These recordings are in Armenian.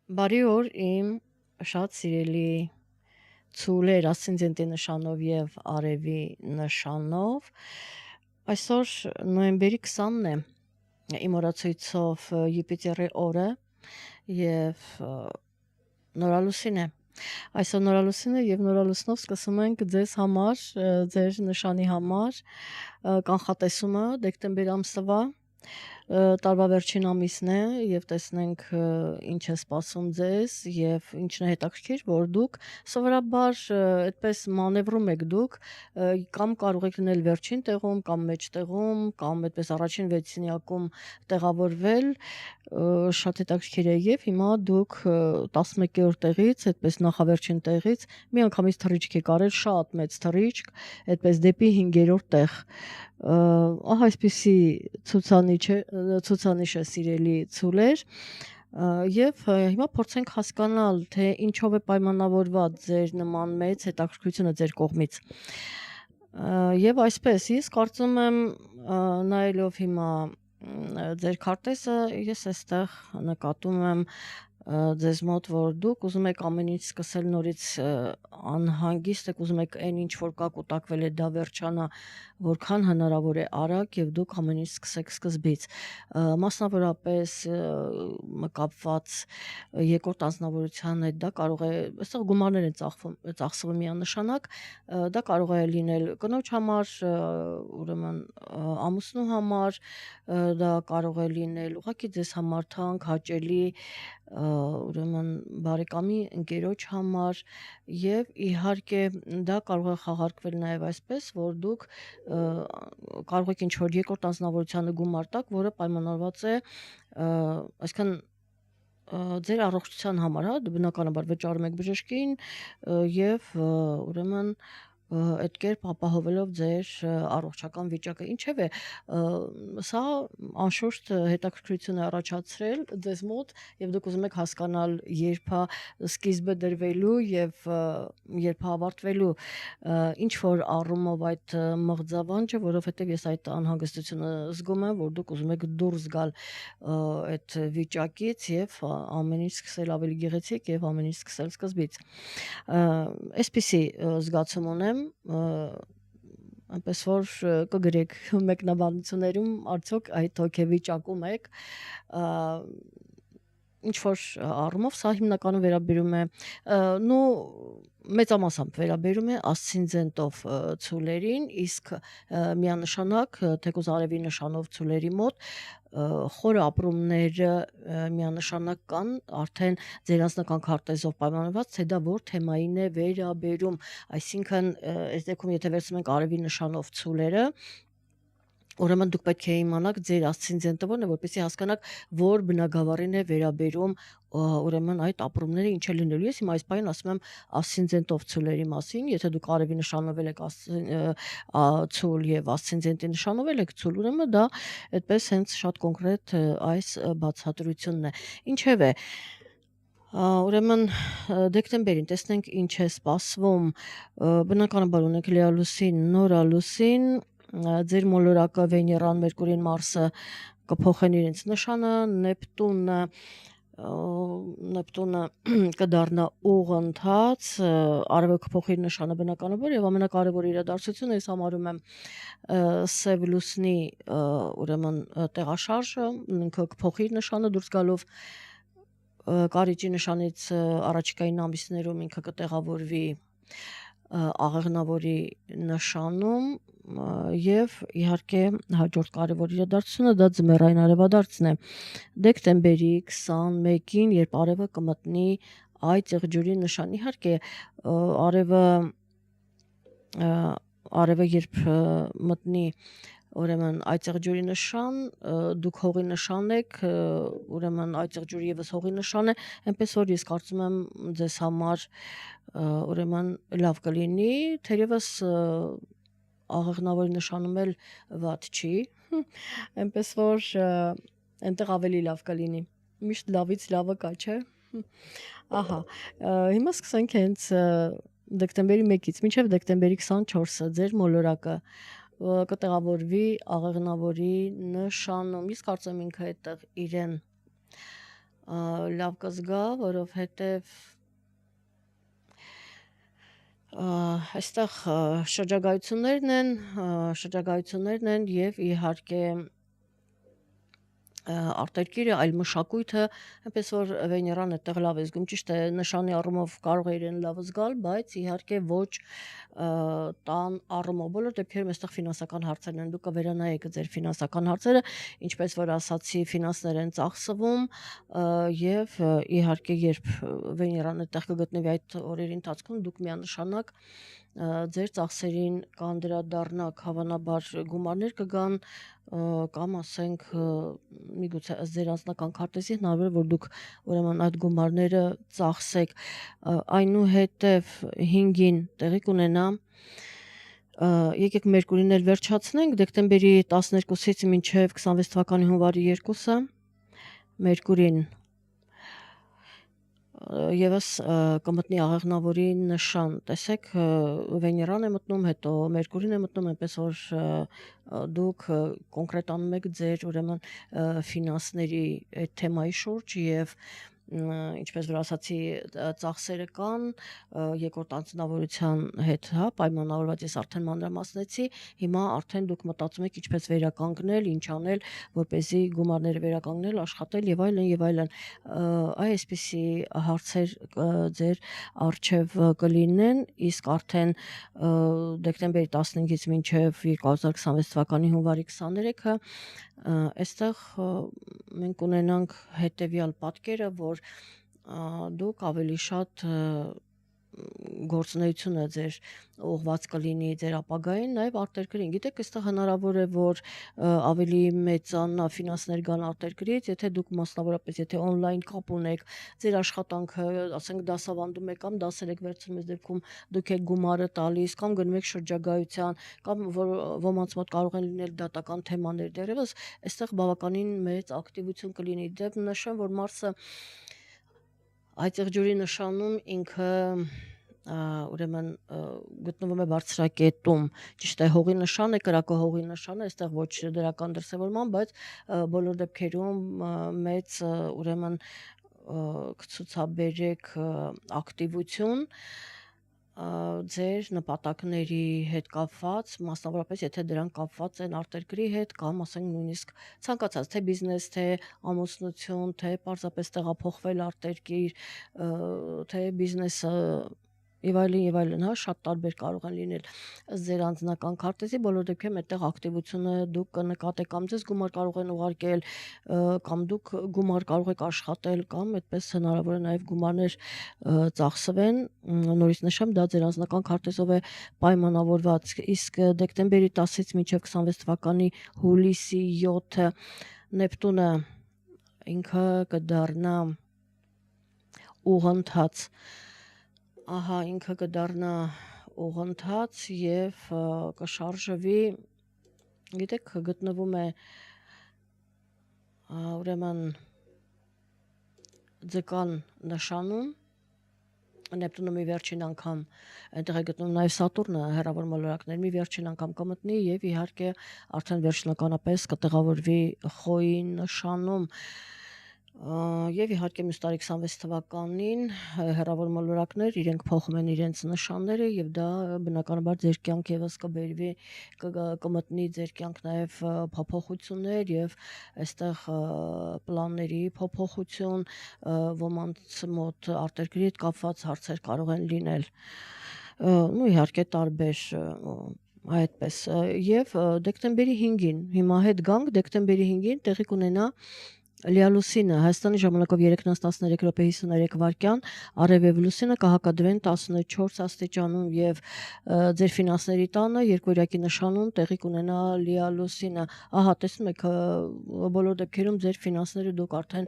Բարի օր իմ շատ սիրելի ցուլեր ասցենդենտի նշանով եւ արևի նշանով։ Այսօր նոյեմբերի 20-ն է իմ օրացույցով Յուպիտերի օրը եւ նորալուսին է։ Այսօր նորալուսին է եւ նորալուսնով սկսում ենք ձեզ համար, ձեր նշանի համար կանխատեսումը դեկտեմբեր ամսվա տարվա վերջին ամիսն է եւ տեսնենք ինչ է սպասում ձեզ եւ ինչն է հետաքրքիր, որ դուք սովորաբար այդպես մանևրում եք դուք կամ կարող եք լինել վերջին տեղում կամ մեջտեղում կամ այդպես առաջին վեցինյակում տեղավորվել, շատ հետաքրքիր է եւ հիմա դուք 11-րդ տեղից, այդպես նախավերջին տեղից միանգամից թռիչք եք արել, շատ մեծ թռիչք, այդպես դեպի 5-րդ տեղ։ Ահա այսպիսի ցուցանիշ է սիրելի ցուլեր եւ հիմա փորձենք հասկանալ թե ինչով է պայմանավորված ձեր նման մեծ հետաքրքրությունը ձեր կողմից եւ այսպես ես կարծում եմ նայելով հիմա ձեր քարտեզը ես այստեղ նկատում եմ ձեզ մոտ որ դուք ուզում եք ամեն ինչ սկսել նորից անհանգիստ եք ուզում եք այն ինչ որ կա կուտակվել է դա վերջանա որքան հնարավոր է արագ եւ դուք ամեն ինչ սկսեք սկզբից մասնավորապես կապված երկրորդ անձնավորության հետ դա կարող է այստեղ գումարներ են ծախսվում միանշանակ դա կարող է լինել կնոջ համար ուրեմն ամուսնու համար դա կարող է լինել ուղղակի ձեզ համար թանկ հաճելի ուրեմն բարեկամի ընկերոջ համար եւ իհարկե դա կարող է խաղարկվել նաեւ այսպես որ դուք կարող եք ինչ-որ երկրորդ անձնավորությանը գումար տաք, որը պայմանավորված է այսինքն ձեր առողջության համար, հա, բնականաբար վճարում եք բժշկին եւ ուրեմն այդ կերպ ապահովելով ձեր առողջական վիճակը ինչեւ է սա անշուշտ հետաքրքրություն է առաջացրել ձեզ մոտ եւ դուք ուզում եք հասկանալ երբ է սկիզբը դրվելու եւ երբ է ավարտվելու ինչ որ առումով այդ մղձավանջը որովհետեւ ես այդ անհանգստությունը զգում եմ որ դուք ուզում եք դուրս գալ այդ վիճակից եւ ամեն ինչ սկսել ավելի գեղեցիկ եւ ամեն ինչ սկսել սկզբից այսպիսի զգացում ունեմ այնպես որ կգրեք մեկնաբանություններում արդյոք այդ հոգեվիճակում եք ինչ որ առումով սա հիմնականում վերաբերում է մեծամասամբ վերաբերում է ասցենդենտով ցուլերին իսկ միանշանակ թեկուզ արևի նշանով ցուլերի մոտ խորը ապրումները միանշանակ կան արդեն ձեր անձնական քարտեզով պայմանավորված թե դա որ թեմային է վերաբերում այսինքն այս դեպքում եթե վերցնում ենք արևի նշանով ցուլերը ուրեմն դուք պետք է իմանաք ձեր ասցենդենտը որն է որպեսզի հասկանաք որ բնագավառին է վերաբերում ուրեմն այդ ապրումները ինչ է լինելու ես հիմա այս բանին ասում եմ ասցենդենտով ցուլերի մասին եթե դուք արևի նշանովել եք ցուլ եւ ասցենդենտի նշանովել եք ցուլ ուրեմն դա այդպես հենց շատ կոնկրետ այս բացատրությունն է ինչեւ է ուրեմն դեկտեմբերին տեսնենք ինչ է սպասվում բնականաբար ունենք լիալուսին նորալուսին ձեր մոլորակը Վեներան, Մերկուրին, Մարսը կփոխեն իրենց նշանը, Նեպտունը կդառնա ուղղընթաց, արևը կփոխի իր նշանը բնականաբար եւ ամենակարևոր իրադարձությունը ես համարում եմ Սև լուսնի ուրեմն տեղաշարժը, ինքը կփոխի իր նշանը դուրս գալով Կարիճի նշանից առաջիկային ամիսներում ինքը կտեղավորվի աղեղնավորի նշանում եւ իհարկե հաջորդ կարևոր իրադարձությունը դա ձմեռային արևադարձն է դեկտեմբերի 21-ին երբ արևը կմտնի այդ եղջյուրի նշան իհարկե արևը երբ մտնի ուրեմն այդ եղջյուրի նշան դուք հողի նշան եք ուրեմն այդ եղջյուրը եւս հողի նշան է այնպես որ ես կարծում եմ ձեզ համար ուրեմն լավ կլինի թերևս աղեղնավորի նշանում էլ վատ չի այնպես որ այնտեղ ավելի լավ կլինի միշտ լավից լավը կա չէ ահա հիմա սկսենք հենց դեկտեմբերի 1-ից մինչև դեկտեմբերի 24-ը ձեր մոլորակը կտեղավորվի աղեղնավորի նշանում։ Ես կարծում եմ ինքը այդտեղ իրեն լավ կզգա, որովհետև այստեղ շրջագայություններն են եւ իհարկե արտերկիրը, այլ մշակույթը, այնպես որ Վեներան այդտեղ լավ է զգում, ճիշտ է, նշանի առումով կարող է իրեն լավ զգալ, բայց իհարկե ոչ տան առումով, բոլոր դեպքերում այստեղ ֆինանսական հարցերն են, դուք կվերանայեք ձեր ֆինանսական հարցերը, ինչպես որ ասացի, ֆինանսներ են ծախսվում եւ իհարկե երբ Վեներան այդտեղ կգտնվի այդ օրերի ընթացքում, դուք միանշանակ ձեր ծախսերին կանդրադառնաք, հավանաբար գումարներ կգան կամ ասենք միգուցե ըստ ձեր անձնական քարտեզի հնարավոր է որ դուք ուրեմն այդ գումարները ծախսեք այնուհետև 5-ին տեղի կունենա եկեք Մերկուրին էլ վերջացնենք դեկտեմբերի 12-ից մինչև 26 թվականի հունվարի 2-ը Մերկուրին Եվս կմտնի աղեղնավորի նշան, տեսեք Վեներան է մտնում, հետո Մերկուրին է մտնում, այնպես որ դուք կոնկրետանում եք ձեր ուրեմն ֆինանսների այդ թեմայի շուրջ եւ ինչպես որ ասացի ծախսերը կան երկրորդ անձնավորության հետ, հա, պայմանավորված ես արդեն մանրամասնեցի, հիմա արդեն դուք մտածում եք ինչպես վերականգնել, ինչ անել, որպեսզի գումարները վերականգնել, աշխատել եւ այլն եւ այլն։ Այ այսպիսի հարցեր ձեր արժև կլինեն, իսկ արդեն դեկտեմբերի 15-ից մինչև 2026 թվականի հունվարի 23-ը այստեղ մենք ունենանք հետեւյալ պատկերը, որ դուք ավելի շատ գործունեությունը ձեր ուղված կլինի ձեր ապագային, նաև արտերկրին։ Գիտեք, այստեղ հնարավոր է, որ ավելի մեծանա ֆինանսներ գան արտերկրից, եթե դուք մասնավորապես եթե on-line կապ ունեք, ձեր աշխատանքը, ասենք դասավանդում եք կամ դասեր եք վերցնում, այս դեպքում դուք եք գումարը տալիս կամ գնում եք շրջագայության, կամ որ ոմանց մոտ կարող են լինել դատական թեմաներ դեռևս, այստեղ բավականին մեծ ակտիվություն կլինի։ Դեռ նշեմ, որ Մարսը այդ եղջյուրի նշանում ինքը ուրեմն գտնվում է բարձրակետում, ճիշտ է, հողի նշան է, կրակը հողի նշան է, այստեղ ոչ դրական դրսևորման, բայց բոլոր դեպքերում մեծ ուրեմն կցուցաբերեք ակտիվություն ձեր նպատակների հետ կապված, մասնավորապես եթե դրանք կապված են արտերկրի հետ կամ ասենք նույնիսկ ցանկացած թե բիզնես, թե ամուսնություն, թե պարզապես տեղափոխվել արտերկիր, թե բիզնեսը եւ այլն, հա, շատ տարբեր կարող են լինել ըստ ձեր անձնական քարտեզի, բոլոր դեպքերում այդտեղ ակտիվությունը դուք կնկատեք կամ ձեզ գումար կարող են ուղարկել, կամ դուք գումար կարող եք աշխատել, կամ այդպես հնարավոր է նաեւ գումարներ ծախսվեն, նորից նշեմ, դա ձեր անձնական քարտեզով է պայմանավորված, իսկ դեկտեմբերի 10-ից մինչև 26 թվականի հուլիսի 7-ը Նեպտունը ինքը կդառնա ուղղընթաց, ահա ինքը կդառնա ուղղընթաց եւ կշարժվի, գիտեք, գտնվում է ուրեմն ձկան նշանում Նեպտունը մի վերջին անգամ այնտեղ է գտնվում նաև Սատուրնը հեռավոր մոլորակներ մի վերջին անգամ կմտնի եւ իհարկե արդեն վերջնականապես կտեղավորվի Խոյի նշանում եւ իհարկե մյուս տարի 26 թվականին հեռավոր մոլորակներ իրենք փոխում են իրենց նշանները եւ դա բնականաբար ձեր կյանք եւս կբերվի կմտնի ձեր կյանք նաեւ փոփոխություններ եւ այստեղ պլանների փոփոխություն ոմանց մոտ արտերկրի հետ կապված հարցեր կարող են լինել ու իհարկե տարբեր այդպես եւ դեկտեմբերի 5-ին հիմա հետ գանք դեկտեմբերի 5-ին տեղի կունենա Լիալուսինը Հայաստանի ժամանակով 3:13 րոպե 53 վայրկյան արևև լուսինը կհակադրեն 14 աստիճանում եւ ձեր ֆինանսների տանը երկորյակի նշանում տեղի կունենա Լիալուսինը ահա տեսնում եք բոլոր դեպքերում ձեր ֆինանսները դուք արդեն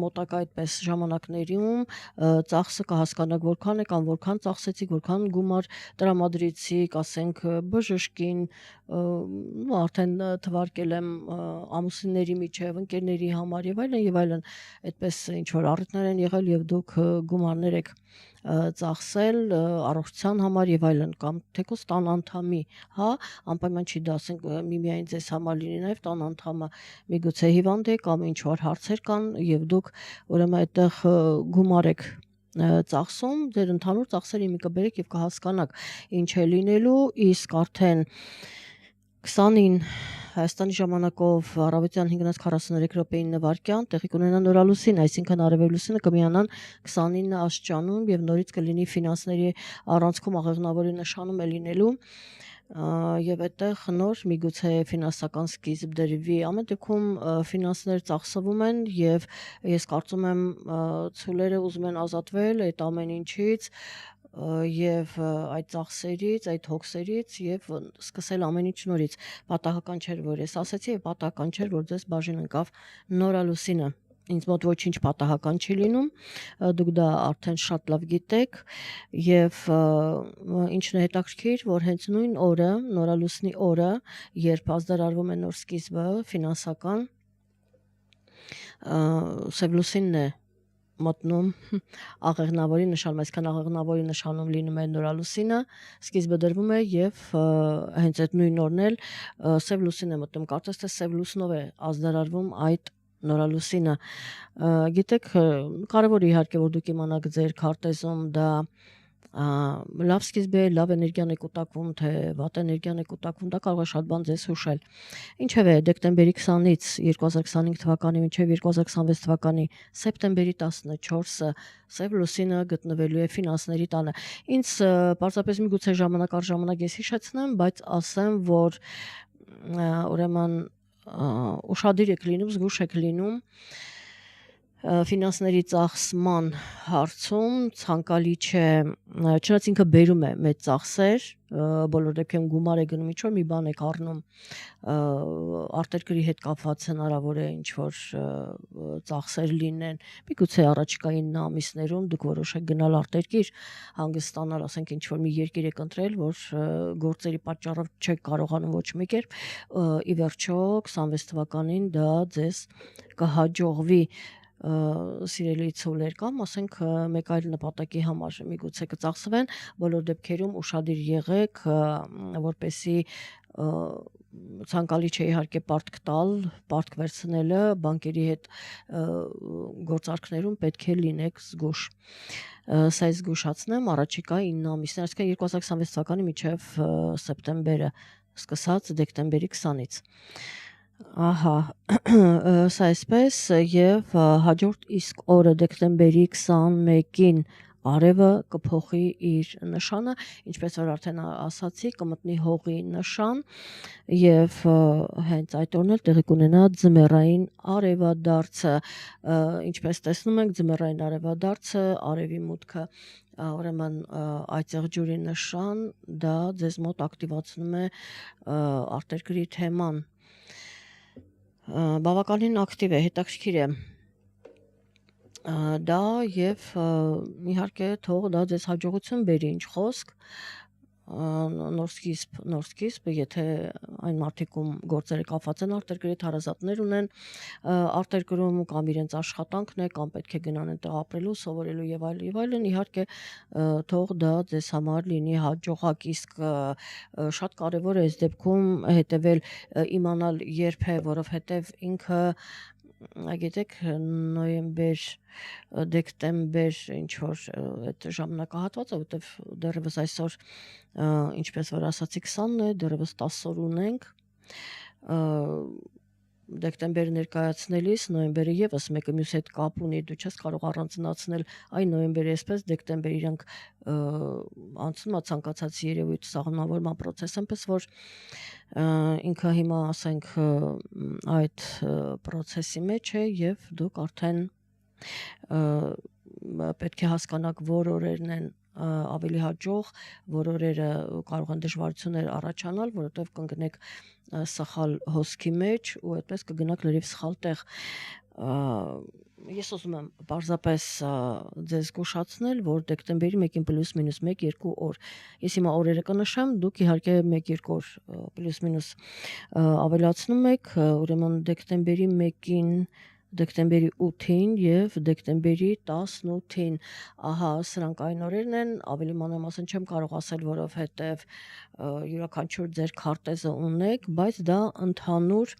մոտակա այդպես ժամանակներում ծախսը կհասկանաք որքան է կամ որքան ծախսեցիք որքան գումար տրամադրեցիք ասենք բժշկին արդեն թվարկել եմ ամուսինների միջև ընկերների համար եւ այլն, այդպես ինչ որ առիթներ են եղել եւ դուք գումարներ եք ծախսել առողջության համար եւ այլն կամ թեկուզ տան անդամի, հա, անպայման չի դա ասենք միմիայն ձեզ համար լինի նաեւ տան անդամը միգուցե հիվանդ է կամ ինչ որ հարցեր կան եւ դուք ուրեմն այդտեղ գումար եք ծախսում, ձեր ընդհանուր ծախսերը մի կբերեք եւ կհասկանաք ինչ է լինելու, իսկ արդեն 29 Հայաստանի ժամանակով առավոտյան 5:43 րոպեին նվարկյան տեղի կունենա նորալուսին, այսինքն արևելյան լուսինը կմիանան 29 աստիճանում եւ նորից կլինի ֆինանսների առանցքում աղեղնավորի նշանում է լինելու եւ այդտեղ նոր միգուցե ֆինանսական սկիզբ դրվի ամեն դեպքում ֆինանսներ ծախսվում են եւ ես կարծում եմ ցուլերը ուզում են ազատվել այդ ամեն ինչից եւ այդ ծախսերից, այդ հոգսերից եւ սկսել ամեն ինչ նորից պատահական չէր որ ես ասացի եւ պատահական չէր որ ձեզ բաժին ընկավ նորալուսինը ինձ մոտ ոչինչ պատահական չի լինում, դուք դա արդեն շատ լավ գիտեք եւ ինչն է հետաքրքիր, որ հենց նույն օրը, նորալուսնի օրը, երբ ազդարարվում է նոր սկիզբը ֆինանսական, Սևլուսինն է մտնում աղեղնավորի նշանում, այսքան աղեղնավորի նշանում լինում է նորալուսինը, սկիզբը դրվում է եւ հենց այդ նույն օրն էլ Սևլուսին է մտնում, կարծես թե Սևլուսնով է ազդարարվում այդ նորալուսինը գիտեք կարևոր է իհարկե որ դուք իմանաք ձեր քարտեզում դա լավ սկիզբ է, լավ էներգիան է կուտակվում, թե վատ էներգիան է կուտակվում, դա կարող է շատ բան ձեզ հուշել։ Ինչևէ, դեկտեմբերի 20-ից 2025 թվականի մինչև 2026 թվականի սեպտեմբերի 14-ը Սև լուսինը գտնվելու է ֆինանսների տանը։ Ինձ պարզապես միգուցե ժամանակ առ ժամանակ ես հիշեցնեմ, բայց ասեմ, որ ուրեմն ուշադիր եք լինում, զգուշ եք լինում ֆինանսների ծախսման հարցում ցանկալի չէ, չնայած ինքը բերում է մեծ ծախսեր, բոլոր դեպքերում գումար է գնում, ինչ որ մի բան եք առնում, արտերկրի հետ կապված հնարավոր է ինչ որ ծախսեր լինեն, միգուցե առաջիկային ամիսներում դուք որոշեք գնալ արտերկիր, հանգստանալ, ասենք ինչ որ մի երկիր եք ընտրել, որ գործերի պատճառով չեք կարողանում ոչ մի կերպ, ի վերջո 26 թվականին դա ձեզ կհաջողվի սիրելի ցուլեր կամ ասենք մեկ այլ նպատակի համար միգուցե կծախսվեն, բոլոր դեպքերում ուշադիր եղեք, որպեսզի ցանկալի չէ իհարկե պարտք տալ, պարտք վերցնելը, բանկերի հետ գործարքներում պետք է լինեք զգուշ։ Սա ես զգուշացնեմ առաջիկա 9 ամիսներ, այսինքն 2026 թվականի մինչև սեպտեմբերը, սկսած դեկտեմբերի 20-ից։ Ահա, սա այսպես եւ հաջորդ իսկ օրը դեկտեմբերի 21-ին արևը կփոխի իր նշանը, ինչպես որ արդեն ասացի, կմտնի հողի նշան եւ հենց այդ օրն էլ տեղի կունենա ձմեռային արևադարձը, ինչպես տեսնում ենք, ձմեռային արևադարձը, արևի մուտքը ուրեմն այդտեղ ջուրի նշան, դա ձեզ մոտ ակտիվացնում է արտերկրի թեման բավականին ակտիվ է, հետաքրքիր է դա եւ իհարկե թող դա ձեզ հաջողություն բերի ինչ խոսք նոր սկիզբ, եթե այն մարդիկում գործերը կապված են արտերկրի հարազատներ ունեն արտերկրում կամ իրենց աշխատանքն է կամ պետք է գնան այնտեղ ապրելու, սովորելու եւ այլն, իհարկե թող դա ձեզ համար լինի հաջողակ, իսկ շատ կարեւոր է այս դեպքում հետեւել իմանալ երբ է, որովհետեւ ինքը գիտեք նոյեմբեր դեկտեմբեր ինչ որ այդ ժամանակահատվածը, որտեվ դեռևս այսօր ինչպես որ ասացի 20-ն է, դեռևս 10 օր ունենք դեկտեմբերը ներկայացնելիս նոյեմբերը եւս մեկը մյուս հետ կապ ունի, դու չես կարող առանձնացնել այն նոյեմբերի այսպես դեկտեմբեր իրանք անցնում է ցանկացած երևույթ սահմանավորման process, այնպես որ ինքը հիմա ասենք այդ process-ի մեջ է եւ դուք արդեն պետք է հասկանաք որ օրերն են ավելի հաջող, որ օրերը կարող են դժվարություններ առաջանալ, որովհետև կընկնեք սխալ հոսքի մեջ ու այդպես կգնաք լրիվ սխալ տեղ։ Ես ուզում եմ պարզապես ձեզ զգուշացնել, որ դեկտեմբերի 1-ին պլյուս մինուս 1-2 օր։ Ես հիմա օրերը կնշեմ, դուք իհարկե 1-2 օր պլյուս մինուս ավելացնում եք, ուրեմն դեկտեմբերի 1-ին դեկտեմբերի 8-ին եւ դեկտեմբերի 18-ին։ Ահա, սրանք այն օրերն են, ավելի մանրամասն չեմ կարող ասել, որովհետեւ յուրաքանչյուր ձեր քարտեզը ունեք, բայց դա ընդհանուր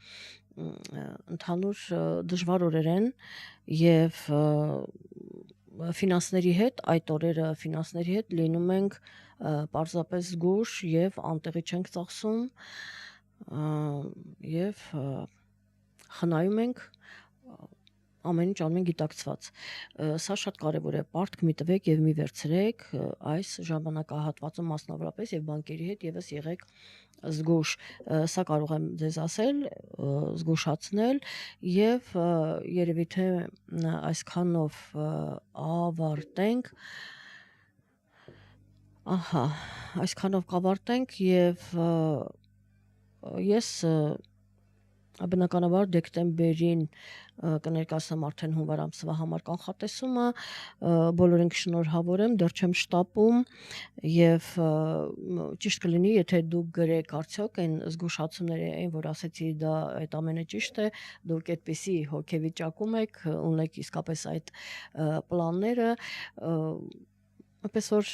դժվար օրեր են եւ ֆինանսների հետ այդ օրերը ֆինանսների հետ լինում ենք պարզապես զգուշ եւ անտեղի չենք ծախսում եւ խնայում ենք ամեն ինչ անում են գիտակցված։ Սա շատ կարևոր է, պարտք մի տվեք եւ մի վերցրեք այս ժամանակահատվածում մասնավորապես եւ բանկերի հետ եւս եղեք զգուշ։ Սա կարող եմ ձեզ ասել, զգուշացնել եւ երևի թե այսքանով ավարտենք։ Ահա, այսքանով կավարտենք եւ ես բնականաբար դեկտեմբերին կներկայացնեմ արդեն հունվար ամսվա համար կանխատեսումը, բոլորին կշնորհավորեմ, դեռ չեմ շտապում եւ ճիշտ կլինի, եթե դուք գրեք արդյոք այն զգուշացումները, այն որ ասեցի, դա այդ ամենը ճիշտ է, դուք այդպիսի հոգեվիճակում եք, ունեք իսկապես այդ պլանները, այնպես որ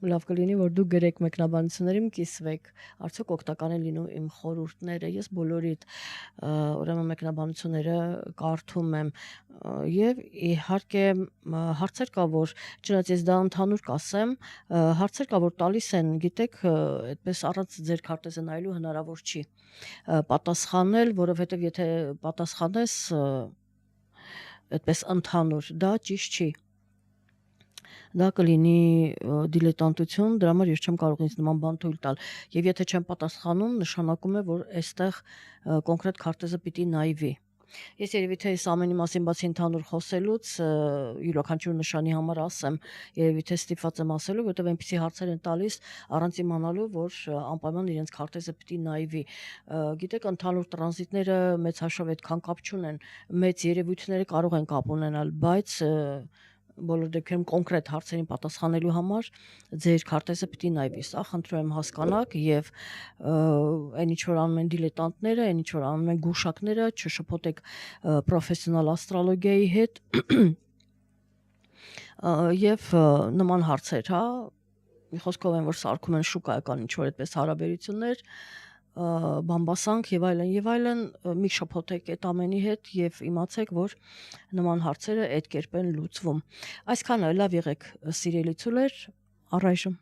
լավ կլինի, որ դուք գրեք մեկնաբանություններում կիսվեք, արդյոք օգտական են լինում իմ խորհուրդները, ես բոլորիդ ուրեմն մեկնաբանությունները կարդում եմ եւ իհարկե հարցեր կա, որ չնայած ես դա ընդհանուր կասեմ, հարցեր կա, որ տալիս են, գիտեք, այդպես առանց ձեր քարտեզը նայելու հնարավոր չի պատասխանել, որովհետեւ եթե պատասխանես այդպես ընդհանուր, դա ճիշտ չի։ Դա կլինի դիլետանտություն, դրա համար ես չեմ կարող ինձ նման բան թույլ տալ։ Եվ եթե չեմ պատասխանում, նշանակում է, որ այստեղ կոնկրետ քարտեզը պիտի նայվի։ Ես երևի թե այս ամենի մասին բացի ընդհանուր խոսելուց յուրաքանչյուր նշանի համար ասեմ, երևի թե ստիպված եմ ասելու, որովհետև այնպիսի հարցեր են տալիս առանց իմանալու, որ անպայման իրենց քարտեզը պիտի նայվի։ Գիտեք, ընդհանուր տրանզիտները մեծ հաշվով այդքան կապ չունեն, մեծ երևույթները կարող են կապ ունենալ, բայց բոլոր դեպքերում կոնկրետ հարցերին պատասխանելու համար ձեր քարտեզը պիտի նայվի։ Սա խնդրում եմ հասկանաք եւ այն ինչ որ անում են դիլետանտները, այն ինչ որ անում են գուշակները, չշփոթեք պրոֆեսիոնալ աստրոլոգիայի հետ եւ նման հարցեր, հա, մի խոսքով են որ սարքում են շուկայական ինչ որ այդպես հարաբերություններ, բամբասանք եւ այլն, մի շփոթեք այդ ամենի հետ եւ իմացեք, որ նման հարցերը այդ կերպ են լուծվում։ Այսքանը լավ եղեք, սիրելի ցուլեր, առայժմ